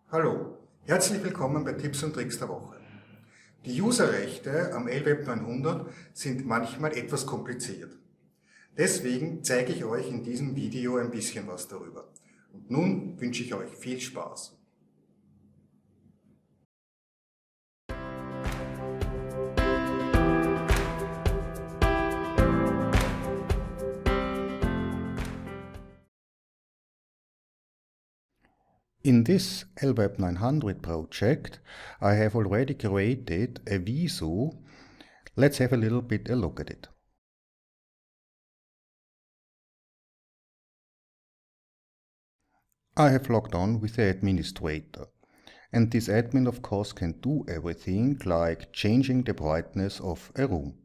Hallo, herzlich willkommen bei Tipps und Tricks der Woche. Die Userrechte am LWEB-900 sind manchmal etwas kompliziert. Deswegen zeige ich euch in diesem Video ein bisschen was darüber. Und nun wünsche ich euch viel Spaß. In this LWEB-900 project, I have already created a visu. Let's have a little bit a look at it. I have logged on with the administrator. And this admin of course can do everything like changing the brightness of a room.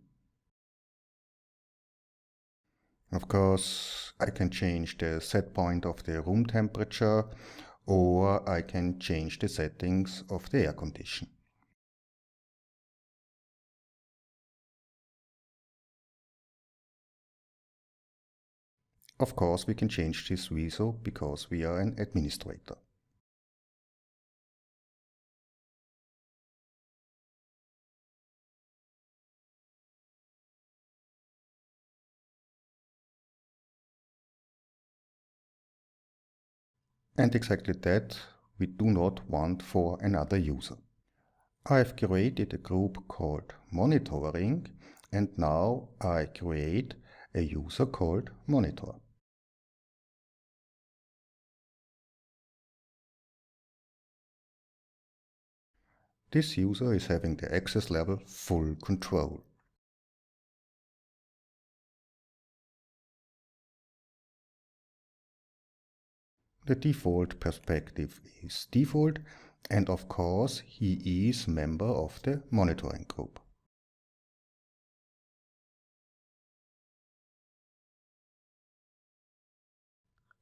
Of course, I can change the set point of the room temperature, or I can change the settings of the air condition. Of course, we can change this visu because we are an administrator. And exactly that we do not want for another user. I've created a group called monitoring, and now I create a user called monitor. This user is having the access level full control. The default perspective is default, and of course he is member of the monitoring group.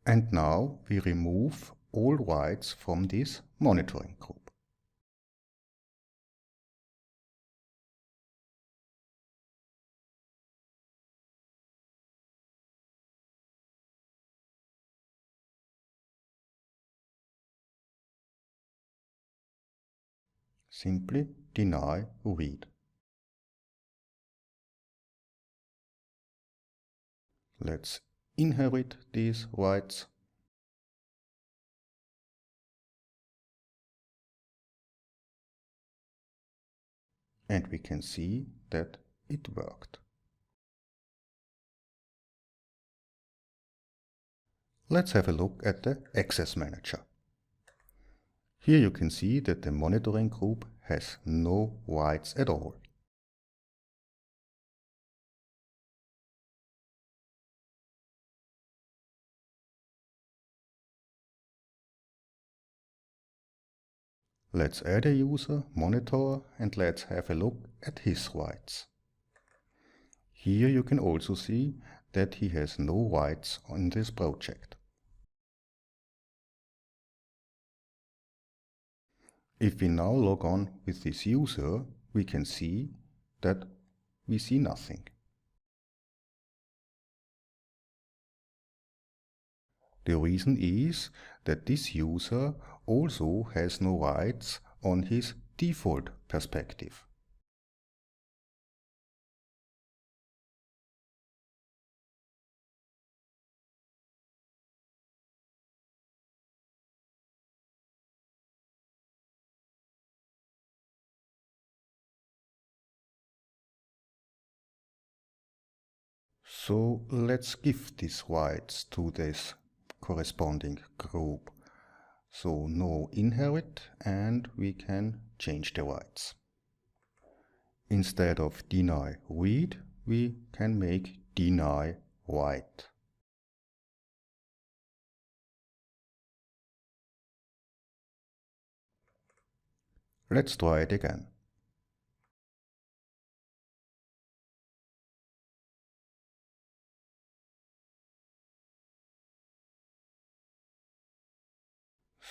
And now we remove all rights from this monitoring group. Simply deny read. Let's inherit these rights. And we can see that it worked. Let's have a look at the access manager. Here you can see that the monitoring group has no rights at all. Let's add a user, monitor, and let's have a look at his rights. Here you can also see that he has no rights on this project. If we now log on with this user, we can see that we see nothing. The reason is that this user also has no rights on his default perspective. So let's give these rights to this corresponding group. So no inherit, and we can change the rights. Instead of deny read, we can make deny write. Let's try it again.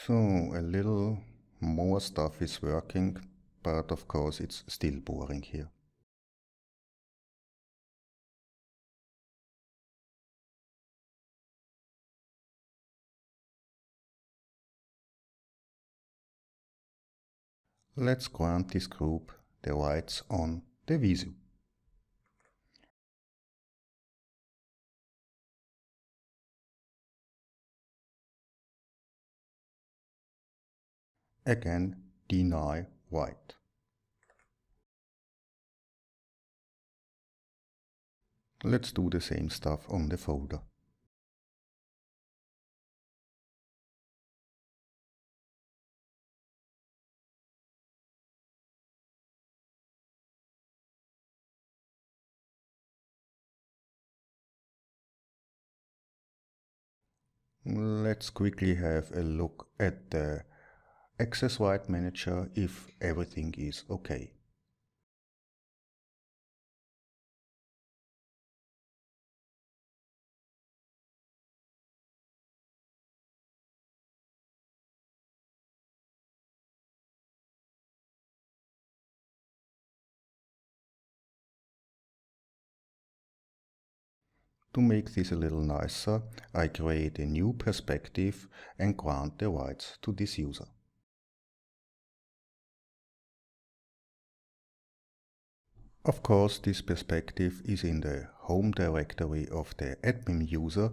So a little more stuff is working, but of course it's still boring here. let's grant this group the rights on the visu. Again, deny right. Let's do the same stuff on the folder. Let's quickly have a look at the access right manager if everything is okay. To make this a little nicer, I create a new perspective and grant the rights to this user. Of course, this perspective is in the home directory of the admin user,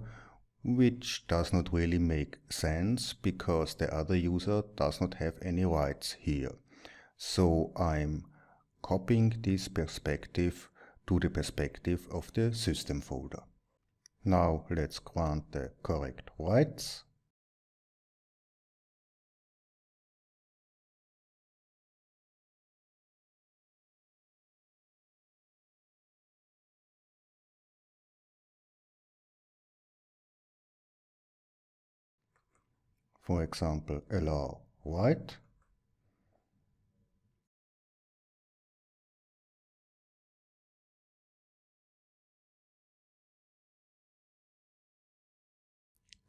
which does not really make sense because the other user does not have any rights here. So I'm copying this perspective to the perspective of the system folder. Now let's grant the correct rights. For example, allow write.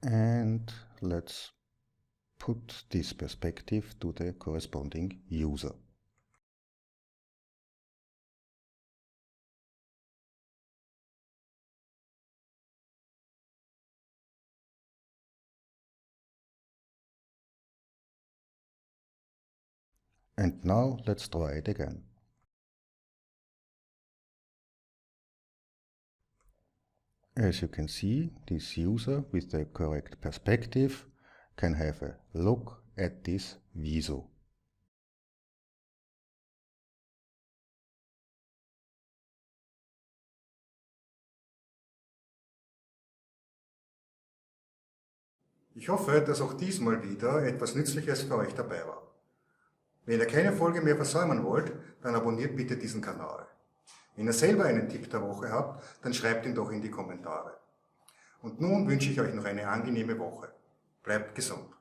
And let's put this perspective to the corresponding user. And now let's try it again. As you can see, this user with the correct perspective can have a look at this visu. Ich hoffe, dass auch diesmal wieder etwas Nützliches für euch dabei war. Wenn ihr keine Folge mehr versäumen wollt, dann abonniert bitte diesen Kanal. Wenn ihr selber einen Tipp der Woche habt, dann schreibt ihn doch in die Kommentare. Und nun wünsche ich euch noch eine angenehme Woche. Bleibt gesund.